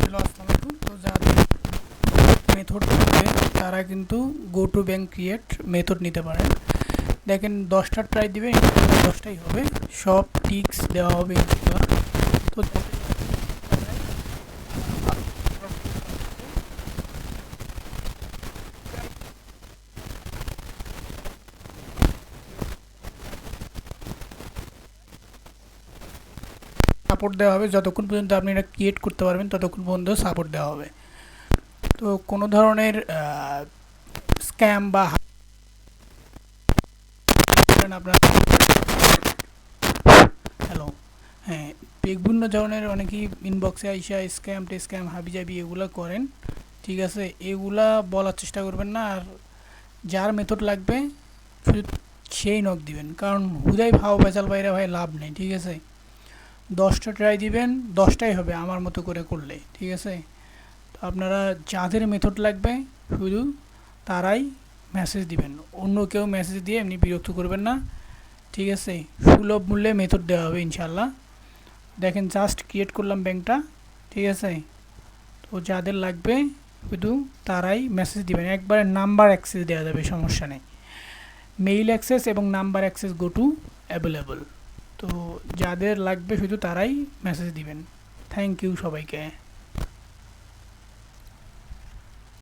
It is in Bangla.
হ্যালো আসসালামু আলাইকুম। তো যাদের মেথড থাকবে তারা কিন্তু go to bank create method নিতে পারেন। দেখেন 10টা ট্রাই দিবেন, 10টাই হবে, সব টিক্স দেওয়া হবে ইনশাআল্লাহ। তো সাপোর্ট দেওয়া হবে যতক্ষণ পর্যন্ত আপনি এটা ক্রিয়েট করতে পারবেন, ততক্ষণ পর্যন্ত সাপোর্ট দেওয়া হবে। তো কোনো ধরনের স্ক্যাম বা আপনার হ্যালো, হ্যাঁ, বিভিন্ন ধরনের অনেকেই ইনবক্সে আইসা স্ক্যাম হাবিজাবি এগুলো করেন। ঠিক আছে, এগুলা বলার চেষ্টা করবেন না। আর যার মেথড লাগবে শুধু সেই নক দিবেন, কারণ হুদাই ভাও বেচাল বাইরে ভাই লাভ নেই। ঠিক আছে, 10টা ট্রাই দিবেন, 10টাই হবে আমার মতো করে করলে। ঠিক আছে, তো আপনারা যাদের মেথড লাগবে শুধু তারাই মেসেজ দিবেন, অন্য কেউ মেসেজ দিয়ে এমনি বিরক্ত করবেন না। ঠিক আছে, সুলভ মূল্যে মেথড দেওয়া হবে ইনশাল্লাহ। দেখেন জাস্ট ক্রিয়েট করলাম ব্যাংকটা। ঠিক আছে, তো যাদের লাগবে শুধু তারাই মেসেজ দিবেন। একবারে নাম্বার অ্যাক্সেস দেওয়া যাবে, সমস্যা নেই। মেইল অ্যাক্সেস এবং number access go to available. তো যাদের লাগবে শুধু তারাই মেসেজ দিবেন। থ্যাংক ইউ সবাইকে।